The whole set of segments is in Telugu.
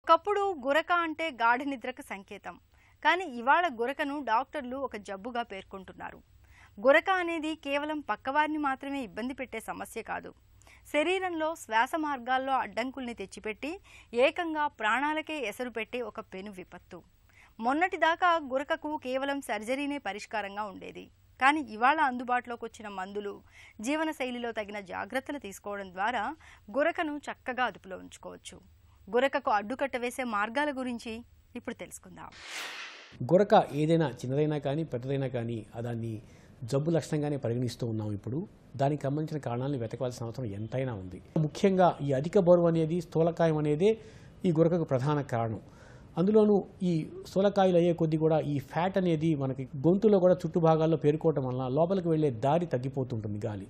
ఒకప్పుడు గురక అంటే గాఢ నిద్రకు సంకేతం. కానీ ఇవాళ గురకను డాక్టర్లు ఒక జబ్బుగా పేర్కొంటున్నారు. గురక అనేది కేవలం పక్కవారిని మాత్రమే ఇబ్బంది పెట్టే సమస్య కాదు. శరీరంలో శ్వాస మార్గాల్లో అడ్డంకుల్ని తెచ్చిపెట్టి ఏకంగా ప్రాణాలకే ఎసరు పెట్టే ఒక పెను విపత్తు. మొన్నటిదాకా గురకకు కేవలం సర్జరీనే పరిష్కారంగా ఉండేది. కానీ ఇవాళ అందుబాటులోకి వచ్చిన మందులు, జీవనశైలిలో తగిన జాగ్రత్తలు తీసుకోవడం ద్వారా గురకను చక్కగా అదుపులో ఉంచుకోవచ్చు. గురకకు అడ్డుకట్ట వేసే మార్గాల గురించి ఇప్పుడు తెలుసుకుందాం. గురక ఏదైనా చిన్నదైనా కానీ పెద్దదైనా కానీ దాన్ని జబ్బు లక్షణంగానే పరిగణిస్తూ ఉన్నాం. ఇప్పుడు దానికి సంబంధించిన కారణాలను వెతకవలసిన అవసరం ఎంతైనా ఉంది. ముఖ్యంగా ఈ అధిక బరువు అనేది, స్థూలకాయం అనేదే ఈ గురకకు ప్రధాన కారణం. అందులోనూ ఈ స్థూలకాయలు అయ్యే కొద్దీ కూడా ఈ ఫ్యాట్ అనేది మనకి గొంతులో కూడా చుట్టు భాగాల్లో పేరుకోవటం వలన లోపలికి వెళ్ళే దారి తగ్గిపోతుంటుంది గాలి.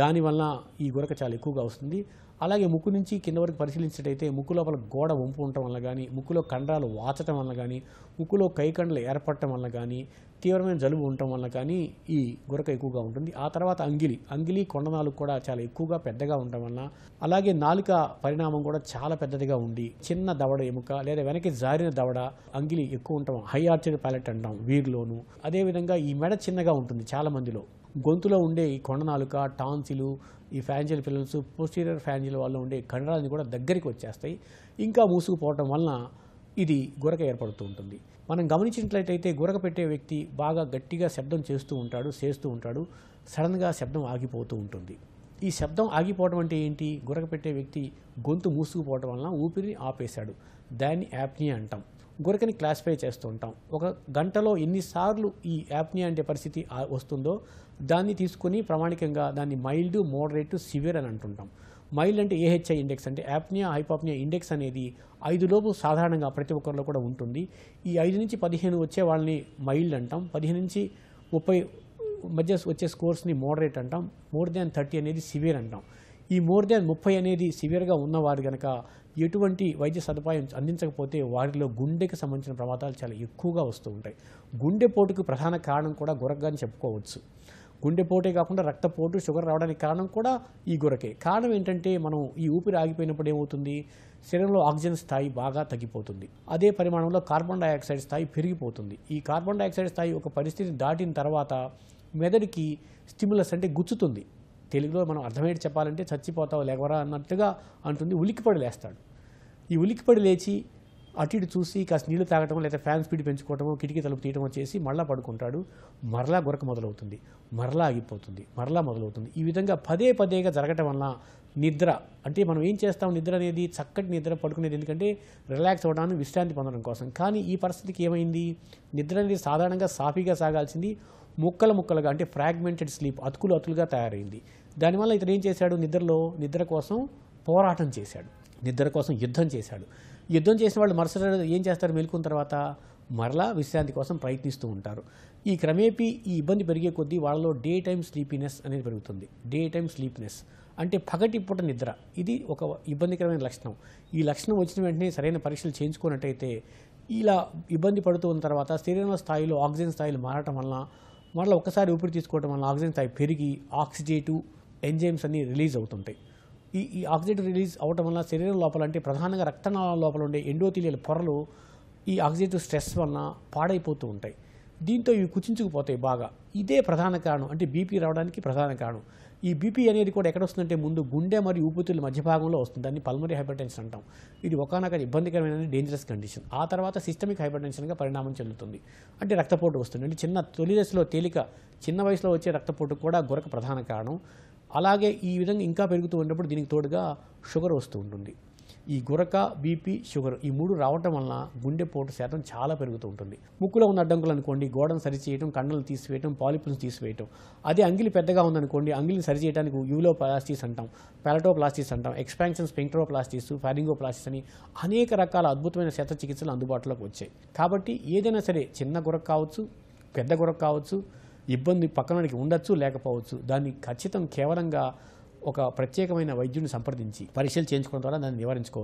దానివల్ల ఈ గురక చాలా ఎక్కువగా వస్తుంది. అలాగే ముక్కు నుంచి కింద వరకు పరిశీలించినట్టయితే ముక్కు లోపల గోడ వంపు ఉండటం వల్ల కానీ, ముక్కులో కండరాలు వాచటం వల్ల కానీ, ముక్కులో కైకండలు ఏర్పడటం వల్ల కానీ, తీవ్రమైన జలుబు ఉండటం వల్ల కానీ ఈ గురక ఎక్కువగా ఉంటుంది. ఆ తర్వాత అంగిలి కొండనాలు కూడా చాలా ఎక్కువగా పెద్దగా ఉండటం వల్ల, అలాగే నాలుక పరిణామం కూడా చాలా పెద్దదిగా ఉండి చిన్న దవడ ఎముక లేదా వెనక్కి జారిన దవడ, అంగిలి ఎక్కువ ఉండటం హై ఆర్చెడ్ ప్యాలెట్ అంటాం వీరిలోను. అదేవిధంగా ఈ మెడ చిన్నగా ఉంటుంది చాలా మందిలో. గొంతులో ఉండే ఈ కొండనాలుక, టాన్సిలు, ఈ ఫ్యాంజిల్ ఫిలమ్స్, పోస్టీరియర్ ఫ్యాంజిల్ వల్ల ఉండే కండరాలని కూడా దగ్గరికి వచ్చేస్తాయి. ఇంకా మూసుకుపోవటం వలన ఇది గురక ఏర్పడుతూ ఉంటుంది. మనం గమనించినట్లయితే గురక పెట్టే వ్యక్తి బాగా గట్టిగా శబ్దం చేస్తూ ఉంటాడు. సడన్గా శబ్దం ఆగిపోతూ ఉంటుంది. ఈ శబ్దం ఆగిపోవడం అంటే ఏంటి? గురక పెట్టే వ్యక్తి గొంతు మూసుకుపోవడం వలన ఊపిరిని ఆపేశాడు. దాన్ని యాప్నియా అంటాం. గురకని క్లాసిఫై చేస్తూ ఉంటాం. ఒక గంటలో ఎన్నిసార్లు ఈ యాప్నియా అంటే పరిస్థితి వస్తుందో దాన్ని తీసుకొని ప్రామాణికంగా దాన్ని మైల్డ్, మోడరేట్, సివియర్ అని అంటుంటాం. మైల్డ్ అంటే ఏహెచ్ఐ ఇండెక్స్, అంటే యాప్నియా హైపాప్నియా ఇండెక్స్ అనేది 5 లోపు సాధారణంగా ప్రతి ఒక్కరిలో కూడా ఉంటుంది. ఈ 5 నుంచి 15 వచ్చే వాళ్ళని మైల్డ్ అంటాం. 15 నుంచి 30 మధ్య వచ్చే స్కోర్స్ని మోడరేట్ అంటాం. మోర్ దాన్ 30 అనేది సివియర్ అంటాం. ఈ మోర్ దాన్ 30 అనేది సివియర్గా ఉన్నవారు కనుక ఎటువంటి వైద్య సదుపాయం అందించకపోతే వారిలో గుండెకి సంబంధించిన ప్రమాదాలు చాలా ఎక్కువగా వస్తూ ఉంటాయి. గుండెపోటుకు ప్రధాన కారణం కూడా గురకగాని చెప్పుకోవచ్చు. గుండెపోటే కాకుండా రక్తపోటు, షుగర్ రావడానికి కారణం కూడా ఈ గురకే. కారణం ఏంటంటే మనం ఈ ఊపిరి ఆగిపోయినప్పుడు ఏమవుతుంది? శరీరంలో ఆక్సిజన్ స్థాయి బాగా తగ్గిపోతుంది. అదే పరిమాణంలో కార్బన్ డైఆక్సైడ్ స్థాయి పెరిగిపోతుంది. ఈ కార్బన్ డైఆక్సైడ్ స్థాయి ఒక పరిస్థితిని దాటిన తర్వాత మెదడుకి స్టిమ్యులస్ అంటే గుచ్చుతుంది. తెలుగులో మనం అర్థమయ్యేది చెప్పాలంటే చచ్చిపోతావు లేవరా అన్నట్టుగా అంటుంది. ఉలిక్కిపడి లేస్తాడు. ఈ ఉలిక్కిపడి లేచి అటు ఇటు చూసి కాస్త నీళ్లు తాగటం లేదా ఫ్యాన్ స్పీడ్ పెంచుకోవటమో, కిటికీ తలుపు తీయటమో చేసి మళ్ళా పడుకుంటాడు. మరలా గురక మొదలవుతుంది. మరలా ఆగిపోతుంది. మరలా మొదలవుతుంది. ఈ విధంగా పదేగా జరగటం వల్ల నిద్ర అంటే మనం ఏం చేస్తాం? నిద్ర అనేది చక్కటి నిద్ర పడుకునేది ఎందుకంటే రిలాక్స్ అవ్వడానికి, విశ్రాంతి పొందడం కోసం. కానీ ఈ పరిస్థితికి ఏమైంది? నిద్ర అనేది సాధారణంగా సాఫీగా సాగాల్సింది ముక్కలుగా అంటే ఫ్రాగ్మెంటెడ్ స్లీప్, అతుకులుగా తయారైంది. దానివల్ల ఇతను ఏం చేశాడు? నిద్ర కోసం పోరాటం చేశాడు. నిద్ర కోసం యుద్ధం చేశాడు. యుద్ధం చేసిన వాళ్ళు మరుసటి రోజు ఏం చేస్తారు? మెలుకున్న తర్వాత మరలా విశ్రాంతి కోసం ప్రయత్నిస్తూ ఉంటారు. ఈ క్రమేపీ ఈ ఇబ్బంది పెరిగే కొద్దీ వాళ్ళలో డే టైమ్ స్లీపీనెస్ అనేది పెరుగుతుంది. డే టైమ్ స్లీప్నెస్ అంటే పగటి పూట నిద్ర. ఇది ఒక ఇబ్బందికరమైన లక్షణం. ఈ లక్షణం వచ్చిన వెంటనే సరైన పరీక్షలు చేయించుకున్నట్టయితే ఇలా ఇబ్బంది పడుతూ ఉన్న తర్వాత శరీరంలో స్థాయిలో ఆక్సిజన్ స్థాయిలు మారటం వలన మళ్ళీ ఒక్కసారి ఊపిరి తీసుకోవడం వల్ల ఆక్సిజన్ స్థాయి పెరిగి ఆక్సిడేటివ్ ఎంజైమ్స్ అన్ని రిలీజ్ అవుతుంటాయి. ఈ ఆక్సిడేటివ్ రిలీజ్ అవటం వల్ల శరీరం లోపల అంటే ప్రధానంగా రక్తనాళాల లోపల ఉండే ఎండోథీలియల్ పొరలు ఈ ఆక్సిడేటివ్ స్ట్రెస్ వలన పాడైపోతూ ఉంటాయి. దీంతో ఇవి కుచించుకుపోతాయి బాగా. ఇదే ప్రధాన కారణం. అంటే బీపీ రావడానికి ప్రధాన కారణం. ఈ బీపీ అనేది కూడా ఎక్కడ వస్తుందంటే ముందు గుండె మరియు ఊపిరితిత్తుల మధ్య భాగంలో వస్తుంది. దాన్ని పల్మరీ హైపర్టెన్షన్ అంటాం. ఇది ఒకానొక ఇబ్బందికరమైన డేంజరస్ కండిషన్. ఆ తర్వాత సిస్టమిక్ హైపర్టెన్షన్గా పరిణామం చెందుతుంది. అంటే రక్తపోటు వస్తుంది. అంటే తొలి దశలో చిన్న వయసులో వచ్చే రక్తపోటు కూడా గురక ప్రధాన కారణం. అలాగే ఈ విధంగా ఇంకా పెరుగుతూ ఉన్నప్పుడు దీనికి తోడుగా షుగర్ వస్తూ ఉంటుంది. ఈ గురక, బీపీ, షుగర్ ఈ 3 రావటం వలన గుండెపోటు శాతం చాలా పెరుగుతూ ఉంటుంది. ముక్కులో ఉన్న అడ్డంకులు అనుకోండి, గోడను సరిచేయటం, కండలు తీసివేయటం, పాలిపులను తీసివేయటం. అదే అంగిలి పెద్దగా ఉందనుకోండి, అంగిలిని సరిచేయడానికి యూలోప్లాస్టీస్ అంటాం, పాలటోప్లాస్టీస్ అంటాం, ఎక్స్పాన్షన్ స్పెక్ట్రోప్లాస్టీస్, ఫారింగోప్లాస్టీస్ అని అనేక రకాల అద్భుతమైన శస్త్రచికిత్సలు అందుబాటులోకి వచ్చాయి. కాబట్టి ఏదైనా సరే చిన్న గురక కావచ్చు, పెద్ద గురక కావచ్చు, ఇబ్బంది పక్కనకి ఉండొచ్చు లేకపోవచ్చు, దాన్ని ఖచ్చితం కేవలంగా ఒక ప్రత్యేకమైన వైద్యుని సంప్రదించి పరీక్షలు చేయించుకోవడం ద్వారా దాన్ని నివారించుకోవచ్చు.